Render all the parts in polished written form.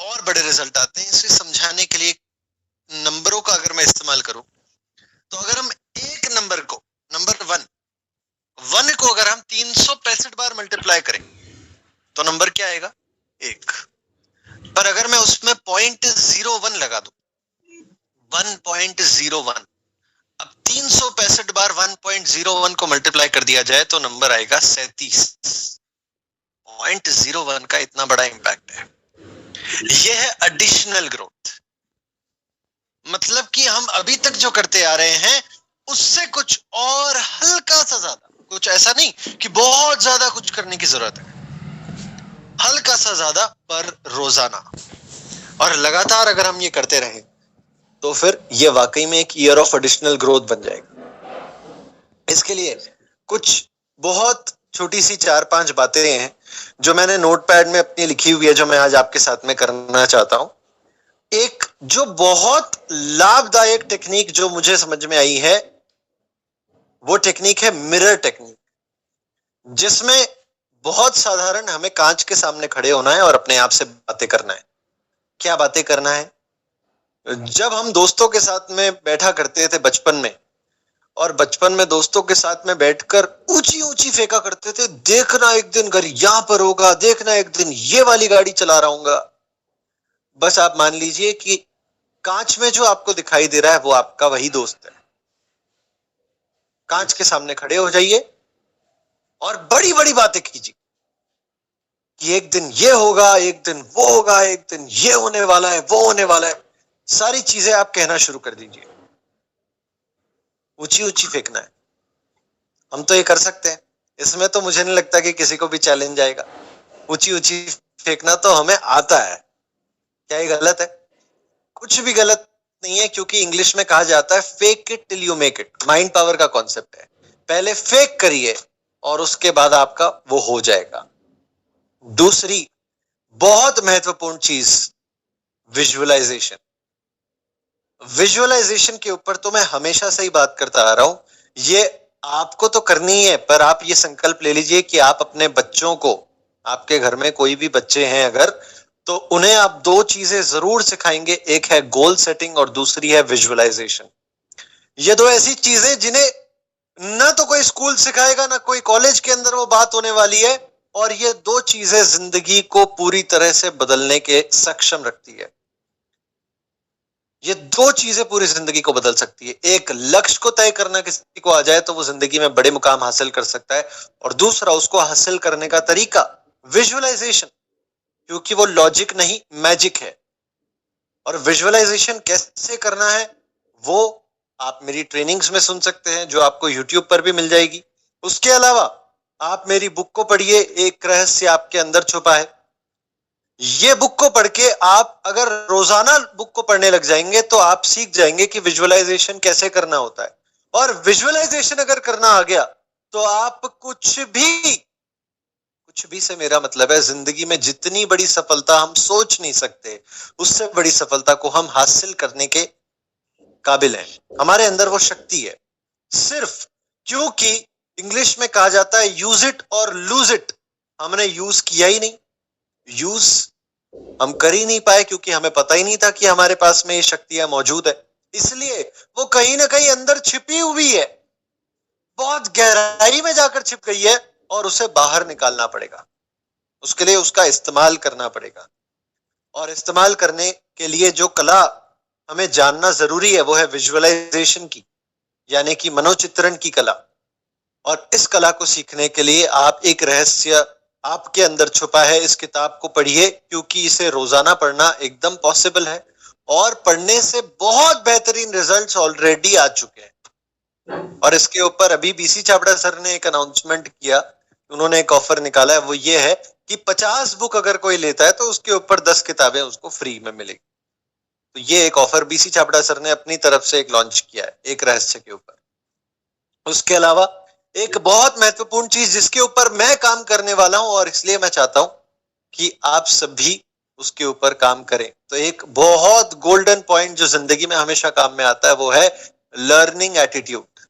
और बड़े रिजल्ट आते हैं। इसे समझाने के लिए नंबरों का अगर मैं इस्तेमाल करूं, तो अगर हम एक नंबर को, नंबर वन को अगर हम 365 बार मल्टीप्लाई करें तो नंबर क्या आएगा? 1। पर अगर मैं उसमें 0.01 लगा दूं, 1.01, अब 365 बार 1.01 को मल्टीप्लाई कर दिया जाए तो नंबर आएगा 37। 0.01 का इतना बड़ा इंपैक्ट है। यह है एडिशनल ग्रोथ। मतलब कि हम अभी तक जो करते आ रहे हैं उससे कुछ और हल्का सा ज्यादा, कुछ ऐसा नहीं कि बहुत ज्यादा कुछ करने की जरूरत है, हल्का सा ज्यादा पर रोजाना। और लगातार अगर हम ये करते रहे तो फिर ये वाकई में एक ईयर ऑफ एडिशनल ग्रोथ बन जाएगा। इसके लिए कुछ बहुत छोटी सी 4-5 बातें हैं जो मैंने नोटपैड में अपनी लिखी हुई है, जो मैं आज आपके साथ में करना चाहता हूं। एक जो बहुत लाभदायक टेक्निक जो मुझे समझ में आई है, वो टेक्निक है मिरर टेक्निक, जिसमें बहुत साधारण हमें कांच के सामने खड़े होना है और अपने आप से बातें करना है। क्या बातें करना है? जब हम दोस्तों के साथ में बैठा करते थे बचपन में, और बचपन में दोस्तों के साथ में बैठकर ऊंची ऊंची फेंका करते थे, देखना एक दिन घर यहां पर होगा, देखना एक दिन ये वाली गाड़ी चला रहा हूंगा। बस आप मान लीजिए कि कांच में जो आपको दिखाई दे रहा है वो आपका वही दोस्त है। कांच के सामने खड़े हो जाइए और बड़ी बड़ी बातें कीजिए कि एक दिन ये होगा, एक दिन वो होगा, एक दिन ये होने वाला है, वो होने वाला है। सारी चीजें आप कहना शुरू कर दीजिए। ऊंची ऊंची फेंकना है। हम तो ये कर सकते हैं, इसमें तो मुझे नहीं लगता कि किसी को भी चैलेंज आएगा। ऊंची ऊंची फेंकना तो हमें आता है। क्या ये गलत है? कुछ भी गलत नहीं है, क्योंकि इंग्लिश में कहा जाता है fake it till you make it. Mind power का कॉन्सेप्ट है, पहले फेक करिए और उसके बाद आपका वो हो जाएगा। दूसरी बहुत महत्वपूर्ण चीज, विजुअलाइजेशन। विजुअलाइजेशन के ऊपर तो मैं हमेशा से ही बात करता आ रहा हूं। ये आपको तो करनी है, पर आप ये संकल्प ले लीजिए कि आप अपने बच्चों को, आपके घर में कोई भी बच्चे हैं अगर, तो उन्हें आप 2 चीजें जरूर सिखाएंगे। एक है गोल सेटिंग और दूसरी है विजुअलाइजेशन। ये 2 ऐसी चीजें जिन्हें ना तो कोई स्कूल सिखाएगा ना कोई कॉलेज के अंदर वो बात होने वाली है, और ये 2 चीजें जिंदगी को पूरी तरह से बदलने के सक्षम रखती है। ये 2 चीजें पूरी जिंदगी को बदल सकती है। एक, लक्ष्य को तय करना किसी को आ जाए तो वो जिंदगी में बड़े मुकाम हासिल कर सकता है, और दूसरा, उसको हासिल करने का तरीका, विजुअलाइजेशन, क्योंकि वो लॉजिक नहीं मैजिक है। और विजुअलाइजेशन कैसे करना है वो आप मेरी ट्रेनिंग्स में सुन सकते हैं, जो आपको यूट्यूब पर भी मिल जाएगी। उसके अलावा आप मेरी बुक को पढ़िए, एक रहस्य आपके अंदर छुपा है। ये बुक को पढ़ के आप अगर रोजाना बुक को पढ़ने लग जाएंगे तो आप सीख जाएंगे कि विजुअलाइजेशन कैसे करना होता है। और विजुअलाइजेशन अगर करना आ गया तो आप कुछ भी से मेरा मतलब है, जिंदगी में जितनी बड़ी सफलता हम सोच नहीं सकते, उससे बड़ी सफलता को हम हासिल करने के काबिल हैं। हमारे अंदर वो शक्ति है। सिर्फ क्योंकि इंग्लिश में कहा जाता है यूज इट और लूज इट, हमने यूज किया ही नहीं। यूज हम कर ही नहीं पाए क्योंकि हमें पता ही नहीं था कि हमारे पास में ये शक्तियां मौजूद है। इसलिए वो कहीं ना कहीं अंदर छिपी हुई है, बहुत गहराई में जाकर छिप गई है, और उसे बाहर निकालना पड़ेगा। उसके लिए उसका इस्तेमाल करना पड़ेगा। और इस्तेमाल करने के लिए जो कला हमें जानना जरूरी है वो है विजुअलाइजेशन की, यानी कि मनोचित्रण की कला। और इस कला को सीखने के लिए आप, एक रहस्य आपके अंदर छुपा है, इस किताब को पढ़िए, क्योंकि इसे रोजाना पढ़ना एकदम पॉसिबल है, और पढ़ने से बहुत बेहतरीन रिजल्ट्स ऑलरेडी आ चुके हैं। और इसके ऊपर अभी बीसी छाबड़ा सर ने एक अनाउंसमेंट किया, उन्होंने एक ऑफर निकाला है, वो ये है कि 50 बुक अगर कोई लेता है तो उसके ऊपर 10 किताबें उसको फ्री में मिलेगी। तो ये एक ऑफर बीसी छाबड़ा सर ने अपनी तरफ से एक लॉन्च किया है, एक रहस्य के ऊपर। उसके अलावा एक बहुत महत्वपूर्ण चीज जिसके ऊपर मैं काम करने वाला हूं, और इसलिए मैं चाहता हूं कि आप सभी उसके ऊपर काम करें, तो एक बहुत गोल्डन पॉइंट जो जिंदगी में हमेशा काम में आता है वो है लर्निंग एटीट्यूड।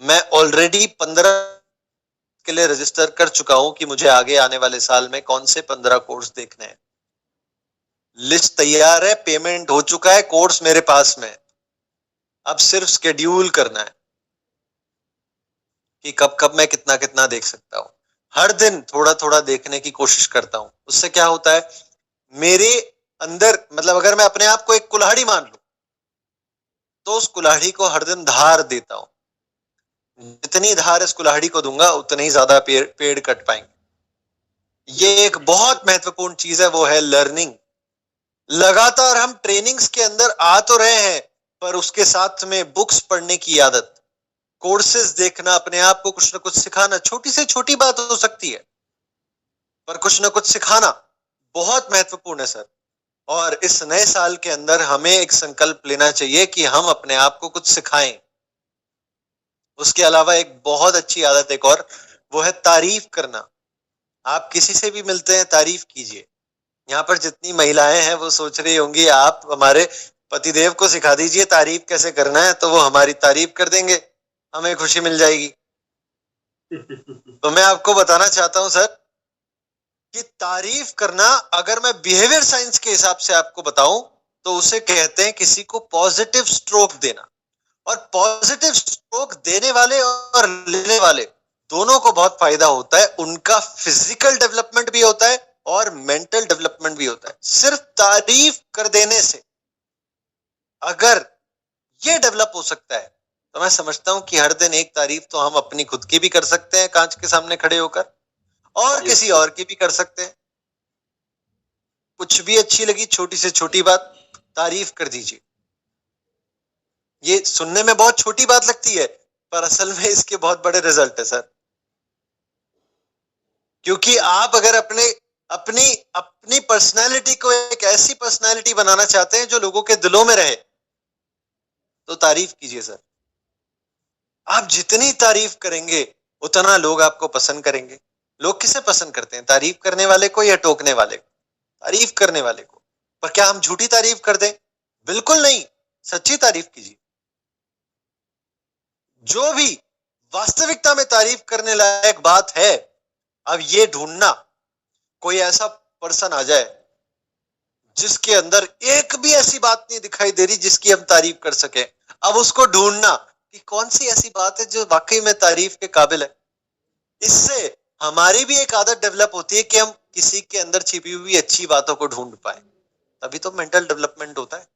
मैं ऑलरेडी 15 के लिए रजिस्टर कर चुका हूं कि मुझे आगे आने वाले साल में कौन से 15 कोर्स देखने हैं। लिस्ट तैयार है, पेमेंट हो चुका है, कोर्स मेरे पास में है, अब सिर्फ स्केड्यूल करना है कि कब कब मैं कितना कितना देख सकता हूं। हर दिन थोड़ा थोड़ा देखने की कोशिश करता हूं। उससे क्या होता है, मेरे अंदर मतलब अगर मैं अपने आप को एक कुल्हाड़ी मान लूं तो उस कुल्हाड़ी को हर दिन धार देता हूं। जितनी धार इस कुल्हाड़ी को दूंगा उतने ही ज्यादा पेड़ कट पाएंगे। ये एक बहुत महत्वपूर्ण चीज है, वो है लर्निंग। लगातार हम ट्रेनिंग्स के अंदर आ तो रहे हैं, पर उसके साथ में बुक्स पढ़ने की आदत, कोर्सेज देखना, अपने आप को कुछ ना कुछ सिखाना, छोटी से छोटी बात हो सकती है पर कुछ ना कुछ सिखाना बहुत महत्वपूर्ण है सर। और इस नए साल के अंदर हमें एक संकल्प लेना चाहिए कि हम अपने आप को कुछ सिखाएं। उसके अलावा एक बहुत अच्छी आदत एक और, वो है तारीफ करना। आप किसी से भी मिलते हैं, तारीफ कीजिए। यहाँ पर जितनी महिलाएं हैं वो सोच रही होंगी आप हमारे पतिदेव को सिखा दीजिए तारीफ कैसे करना है, तो वो हमारी तारीफ कर देंगे, हमें खुशी मिल जाएगी। तो मैं आपको बताना चाहता हूं सर कि तारीफ करना, अगर मैं बिहेवियर साइंस के हिसाब से आपको बताऊं तो उसे कहते हैं किसी को पॉजिटिव स्ट्रोक देना। और पॉजिटिव स्ट्रोक देने वाले और लेने वाले दोनों को बहुत फायदा होता है। उनका फिजिकल डेवलपमेंट भी होता है और मेंटल डेवलपमेंट भी होता है। सिर्फ तारीफ कर देने से अगर ये डेवलप हो सकता है तो मैं समझता हूं कि हर दिन एक तारीफ तो हम अपनी खुद की भी कर सकते हैं कांच के सामने खड़े होकर, और किसी और की भी कर सकते हैं। कुछ भी अच्छी लगी, छोटी से छोटी बात तारीफ कर दीजिए। ये सुनने में बहुत छोटी बात लगती है पर असल में इसके बहुत बड़े रिजल्ट है सर। क्योंकि आप अगर अपने अपनी अपनी पर्सनैलिटी को एक ऐसी पर्सनैलिटी बनाना चाहते हैं जो लोगों के दिलों में रहे, तो तारीफ कीजिए सर। आप जितनी तारीफ करेंगे उतना लोग आपको पसंद करेंगे। लोग किसे पसंद करते हैं, तारीफ करने वाले को या टोकने वाले को? तारीफ करने वाले को। पर क्या हम झूठी तारीफ कर दें? बिल्कुल नहीं, सच्ची तारीफ कीजिए। जो भी वास्तविकता में तारीफ करने लायक बात है, अब ये ढूंढना कोई ऐसा पर्सन आ जाए जिसके अंदर एक भी ऐसी बात नहीं दिखाई दे रही जिसकी हम तारीफ कर सके। अब उसको ढूंढना कि कौन सी ऐसी बात है जो वाकई में तारीफ के काबिल है। इससे हमारी भी एक आदत डेवलप होती है कि हम किसी के अंदर छिपी हुई अच्छी बातों को ढूंढ पाए। तभी तो मेंटल डेवलपमेंट होता है,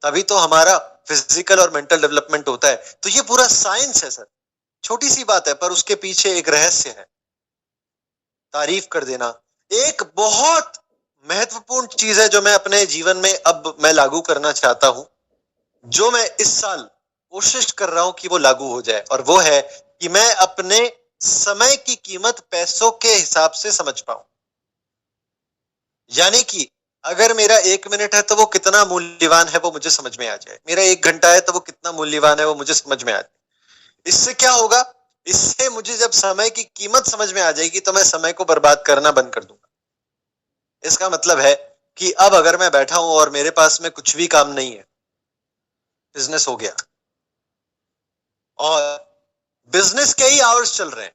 तभी तो हमारा फिजिकल और मेंटल डेवलपमेंट होता है। तो ये पूरा साइंस है सर। छोटी सी बात है पर उसके पीछे एक रहस्य है। तारीफ कर देना एक बहुत महत्वपूर्ण चीज है जो मैं अपने जीवन में अब मैं लागू करना चाहता हूं, जो मैं इस साल कोशिश कर रहा हूं कि वो लागू हो जाए। और वो है कि मैं अपने समय की कीमत पैसों के हिसाब से समझ पाऊं। यानी कि अगर मेरा 1 मिनट है तो वो कितना मूल्यवान है वो मुझे समझ में आ जाए, मेरा 1 घंटा है तो वो कितना मूल्यवान है वो मुझे समझ में आ जाए। इससे क्या होगा, इससे मुझे जब समय की कीमत समझ में आ जाएगी तो मैं समय को बर्बाद करना बंद कर दूंगा। इसका मतलब है कि अब अगर मैं बैठा हूं और मेरे पास में कुछ भी काम नहीं है, बिजनेस हो गया और बिजनेस के ही आवर्स चल रहे हैं,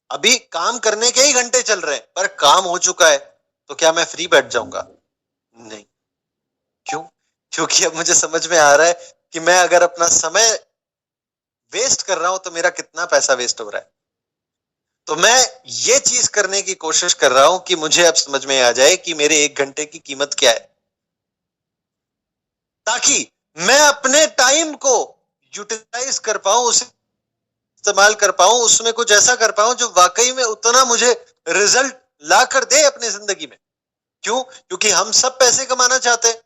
अभी काम करने के ही घंटे चल रहे हैं, पर काम हो चुका है, तो क्या मैं फ्री बैठ जाऊंगा? नहीं। क्यों? क्योंकि अब मुझे समझ में आ रहा है कि मैं अगर अपना समय वेस्ट कर रहा हूं तो मेरा कितना पैसा वेस्ट हो रहा है। तो मैं ये चीज करने की कोशिश कर रहा हूं कि मुझे अब समझ में आ जाए कि मेरे 1 घंटे की कीमत क्या है, ताकि मैं अपने टाइम को यूटिलाइज कर पाऊं, उसे इस्तेमाल कर पाऊं, उसमें कुछ ऐसा कर पाऊं जो वाकई में उतना मुझे रिजल्ट ला कर दे अपनी जिंदगी में। क्यों? क्योंकि हम सब पैसे कमाना चाहते हैं,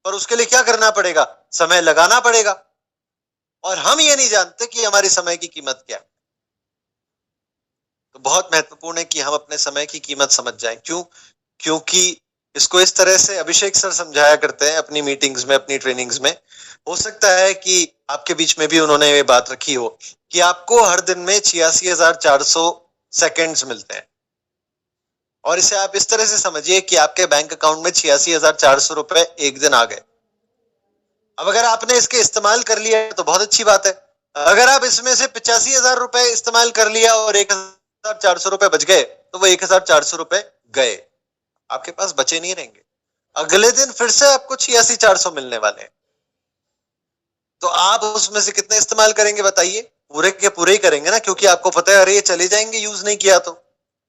पर उसके लिए क्या करना पड़ेगा? समय लगाना पड़ेगा। और हम ये नहीं जानते कि हमारे समय की कीमत क्या है। तो बहुत महत्वपूर्ण है कि हम अपने समय की कीमत समझ जाएं। क्यों? क्योंकि इसको इस तरह से अभिषेक सर समझाया करते हैं अपनी मीटिंग्स में, अपनी ट्रेनिंग्स में। हो सकता है कि आपके बीच में भी उन्होंने ये बात रखी हो कि आपको हर दिन में 86,400 सेकेंड्स मिलते हैं। और इसे आप इस तरह से समझिए कि आपके बैंक अकाउंट में 86,400 रुपए एक दिन आ गए। अब अगर आपने इसके इस्तेमाल कर लिया तो बहुत अच्छी बात है। अगर आप इसमें से 85,000 रुपए इस्तेमाल कर लिया और 1,400 रुपए बच गए, तो वो 1,400 रुपए गए, आपके पास बचे नहीं रहेंगे। अगले दिन फिर से आपको 86-400 मिलने वाले हैं। तो आप उसमें से कितने इस्तेमाल करेंगे बताइए? पूरे के पूरे ही करेंगे ना, क्योंकि आपको पता है अरे ये चले जाएंगे यूज नहीं किया तो।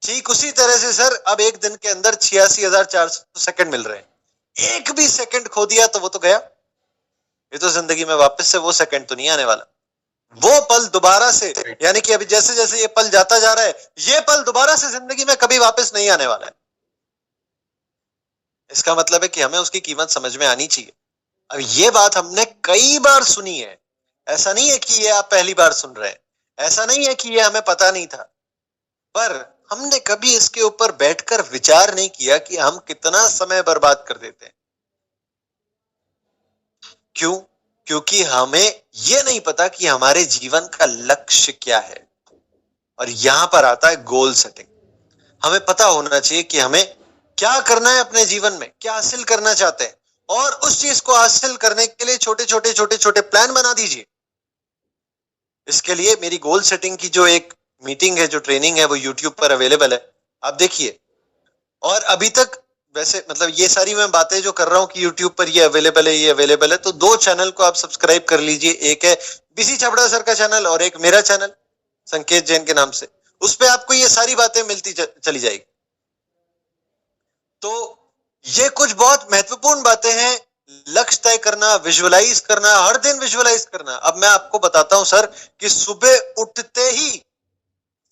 ठीक उसी तरह से सर अब एक दिन के अंदर 86,400 सेकंड मिल रहे हैं। एक भी सेकंड खो दिया तो वो तो गया। ये तो जिंदगी में वापस से वो सेकंड तो नहीं आने वाला। वो पल दोबारा से, यानी कि अभी जैसे जैसे ये पल जाता जा रहा है, ये पल दोबारा से जिंदगी में कभी वापस नहीं आने वाला है। इसका मतलब है कि हमें उसकी कीमत समझ में आनी चाहिए। अब ये बात हमने कई बार सुनी है, ऐसा नहीं है कि ये आप पहली बार सुन रहे हैं, ऐसा नहीं है कि ये हमें पता नहीं था, पर हमने कभी इसके ऊपर बैठकर विचार नहीं किया कि हम कितना समय बर्बाद कर देते हैं। क्यों? क्योंकि हमें ये नहीं पता कि हमारे जीवन का लक्ष्य क्या है। और यहां पर आता है गोल सेटिंग। हमें पता होना चाहिए कि हमें क्या करना है अपने जीवन में, क्या हासिल करना चाहते हैं, और उस चीज को हासिल करने के लिए छोटे छोटे छोटे छोटे प्लान बना दीजिए। इसके लिए मेरी गोल सेटिंग की जो एक मीटिंग है, जो ट्रेनिंग है, वो YouTube पर अवेलेबल है, आप देखिए। और अभी तक वैसे मतलब ये सारी मैं बातें जो कर रहा हूँ कि YouTube पर ये अवेलेबल है, ये अवेलेबल है, तो 2 चैनल को आप सब्सक्राइब कर लीजिए। एक है बीसी छाबड़ा सर का चैनल और एक मेरा चैनल संकेत जैन के नाम से। उस पे आपको ये सारी बातें मिलती चली जाएगी। तो ये कुछ बहुत महत्वपूर्ण बातें हैं। लक्ष्य तय करना, विजुअलाइज करना, हर दिन विजुअलाइज करना। अब मैं आपको बताता हूं सर कि सुबह उठते ही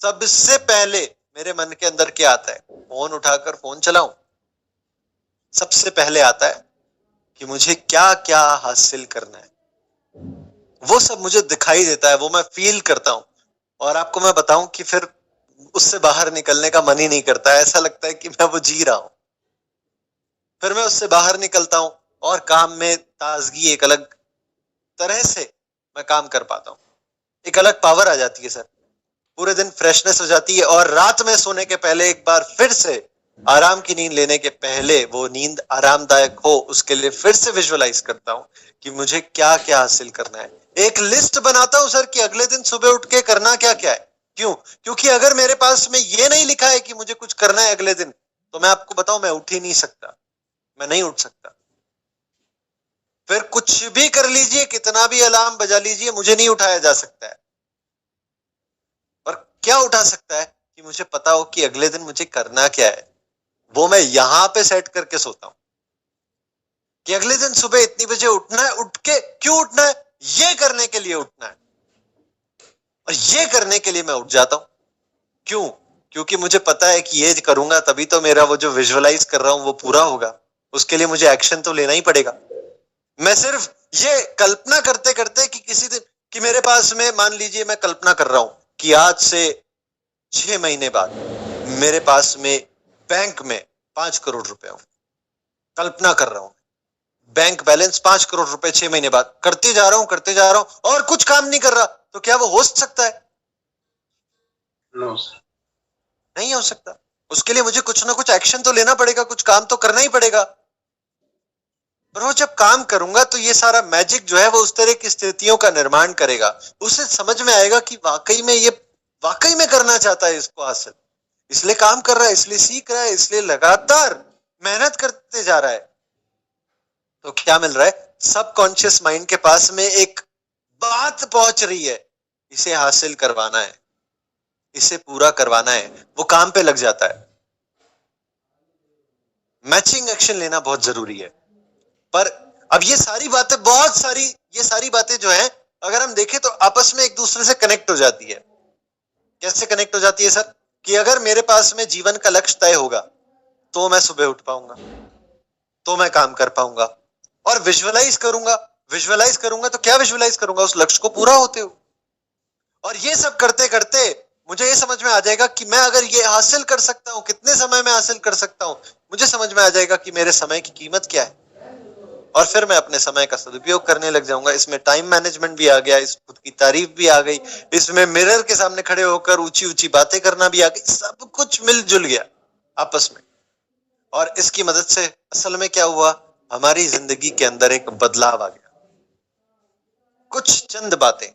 सबसे पहले मेरे मन के अंदर क्या आता है? फोन उठाकर फोन चलाऊं? सबसे पहले आता है कि मुझे क्या क्या हासिल करना है। वो सब मुझे दिखाई देता है, वो मैं फील करता हूं। और आपको मैं बताऊं कि फिर उससे बाहर निकलने का मन ही नहीं करता है, ऐसा लगता है कि मैं वो जी रहा हूं। फिर मैं उससे बाहर निकलता हूं और काम में ताजगी, एक अलग तरह से मैं काम कर पाता हूं। एक अलग पावर आ जाती है सर, पूरे दिन फ्रेशनेस हो जाती है। और रात में सोने के पहले एक बार फिर से आराम की नींद लेने के पहले वो नींद आरामदायक हो, उसके लिए फिर से विजुअलाइज करता हूं कि मुझे क्या क्या हासिल करना है। एक लिस्ट बनाता हूं सर कि अगले दिन सुबह उठ के करना क्या क्या है। क्यों? क्योंकि अगर मेरे पास में ये नहीं लिखा है कि मुझे कुछ करना है अगले दिन, तो मैं आपको बताऊं मैं उठ ही नहीं सकता, मैं नहीं उठ सकता। फिर कुछ भी कर लीजिए, कितना भी अलार्म बजा लीजिए, मुझे नहीं उठाया जा सकता है। पर क्या उठा सकता है कि मुझे पता हो कि अगले दिन मुझे करना क्या है। वो मैं यहां पे सेट करके सोता हूं कि अगले दिन सुबह इतनी बजे उठना है। उठ के क्यों उठना है? ये करने के लिए उठना है, और ये करने के लिए मैं उठ जाता हूं। क्यों? क्योंकि मुझे पता है कि ये करूंगा तभी तो मेरा वो जो विजुअलाइज कर रहा हूं वो पूरा होगा। उसके लिए मुझे एक्शन तो लेना ही पड़ेगा। मैं सिर्फ ये कल्पना करते करते कि किसी दिन, कि मेरे पास में, मान लीजिए मैं कल्पना कर रहा हूं कि आज से 6 महीने बाद मेरे पास में बैंक में 5 करोड़ रुपए हो। कल्पना कर रहा हूं, बैंक बैलेंस 5 करोड़ रुपए 6 महीने बाद। करते जा रहा हूं करते जा रहा हूं और कुछ काम नहीं कर रहा, तो क्या वो हो सकता है? नो, नहीं हो सकता। उसके लिए मुझे कुछ ना कुछ एक्शन तो लेना पड़ेगा, कुछ काम तो करना ही पड़ेगा। पर वो जब काम करूंगा तो ये सारा मैजिक जो है वो उस तरह की स्थितियों का निर्माण करेगा। उसे समझ में आएगा कि वाकई में ये वाकई में करना चाहता है इसको हासिल, इसलिए काम कर रहा है, इसलिए सीख रहा है, इसलिए लगातार मेहनत करते जा रहा है। तो क्या मिल रहा है? सबकॉन्शियस माइंड के पास में एक बात पहुंच रही है, इसे हासिल करवाना है, इसे पूरा करवाना है। वो काम पे लग जाता है। मैचिंग एक्शन लेना बहुत जरूरी है। पर अब ये सारी बातें, बहुत सारी ये सारी बातें जो है, अगर हम देखें तो आपस में एक दूसरे से कनेक्ट हो जाती है। कैसे कनेक्ट हो जाती है सर? कि अगर मेरे पास में जीवन का लक्ष्य तय होगा तो मैं सुबह उठ पाऊंगा, तो मैं काम कर पाऊंगा। और विजुअलाइज करूंगा, विजुअलाइज करूंगा तो क्या विजुअलाइज करूंगा? उस लक्ष्य को पूरा होते हो। और ये सब करते करते मुझे ये समझ में आ जाएगा कि मैं अगर ये हासिल कर सकता हूं, कितने समय में हासिल कर सकता हूं, मुझे समझ में आ जाएगा कि मेरे समय की कीमत क्या है। और फिर मैं अपने समय का सदुपयोग करने लग जाऊंगा। इसमें टाइम मैनेजमेंट भी आ गया, इस खुद की तारीफ भी आ गई, इसमें मिरर के सामने खड़े होकर ऊंची ऊंची बातें करना भी आ गई। सब कुछ मिलजुल गया आपस में। और इसकी मदद से असल में क्या हुआ? हमारी जिंदगी के अंदर एक बदलाव आ गया। कुछ चंद बातें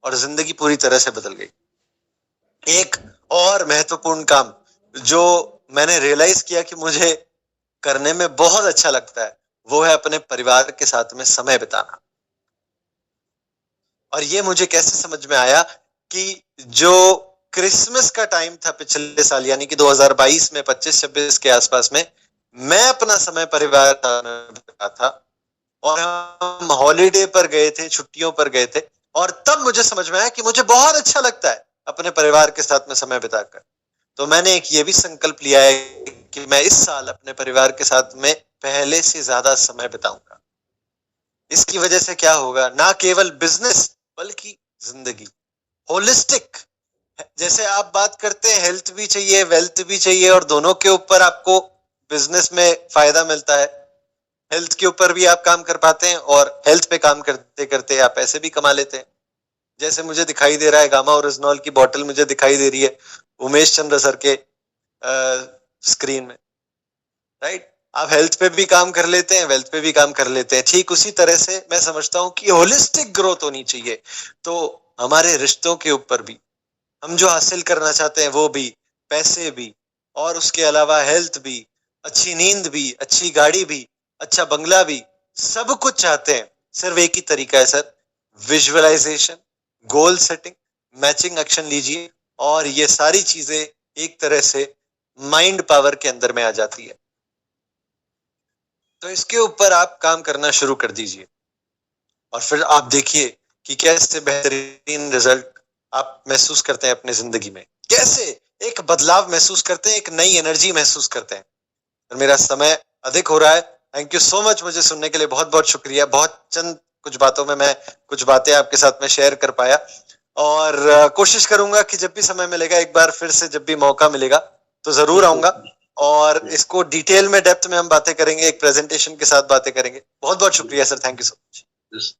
और जिंदगी पूरी तरह से बदल गई। एक और महत्वपूर्ण काम जो मैंने रियलाइज किया कि मुझे करने में बहुत अच्छा लगता है वो है अपने परिवार के साथ में समय बिताना। और ये मुझे कैसे समझ में आया कि जो क्रिसमस का टाइम था पिछले साल यानी कि 2022 में 25-26 के आसपास में मैं अपना समय परिवार में बिताया था और हम हॉलीडे पर गए थे, छुट्टियों पर गए थे और तब मुझे समझ में आया कि मुझे बहुत अच्छा लगता है अपने परिवार के साथ में समय बिताकर। तो मैंने एक ये भी संकल्प लिया है कि मैं इस साल अपने परिवार के साथ में पहले से ज्यादा समय बिताऊंगा। इसकी वजह से क्या होगा, ना केवल बिजनेस बल्कि जिंदगी होलिस्टिक। जैसे आप बात करते हैं हेल्थ भी चाहिए, वेल्थ भी चाहिए और दोनों के ऊपर आपको बिजनेस में फायदा मिलता है। हेल्थ के ऊपर भी आप काम कर पाते हैं और हेल्थ पे काम करते करते आप पैसे भी कमा लेते हैं। जैसे मुझे दिखाई दे रहा है गामा ओरिजिनॉल की बोतल मुझे दिखाई दे रही है उमेश चंद्र सर के स्क्रीन में, राइट। आप हेल्थ पे भी काम कर लेते हैं, वेल्थ पे भी काम कर लेते हैं। ठीक उसी तरह से मैं समझता हूं कि होलिस्टिक ग्रोथ होनी चाहिए। तो हमारे रिश्तों के ऊपर भी हम जो हासिल करना चाहते हैं वो भी, पैसे भी और उसके अलावा हेल्थ भी, अच्छी नींद भी, अच्छी गाड़ी भी, अच्छा बंगला भी, सब कुछ चाहते हैं। सिर्फ एक ही तरीका है sir, visualisation, goal setting, matching action लीजिए और ये सारी चीजें एक तरह से माइंड पावर के अंदर में आ जाती है। तो इसके ऊपर आप काम करना शुरू कर दीजिए और फिर आप देखिए कि कैसे बेहतरीन रिजल्ट आप महसूस करते हैं अपने जिंदगी में, कैसे एक बदलाव महसूस करते हैं, एक नई एनर्जी महसूस करते हैं। और मेरा समय अधिक हो रहा है, थैंक यू सो मच मुझे सुनने के लिए, बहुत बहुत शुक्रिया। बहुत चंद कुछ बातों में मैं कुछ बातें आपके साथ में शेयर कर पाया और कोशिश करूंगा कि जब भी समय मिलेगा, एक बार फिर से जब भी मौका मिलेगा तो जरूर आऊंगा और इसको डिटेल में डेप्थ में हम बातें करेंगे, एक प्रेजेंटेशन के साथ बातें करेंगे। बहुत बहुत शुक्रिया sir, thank you so much.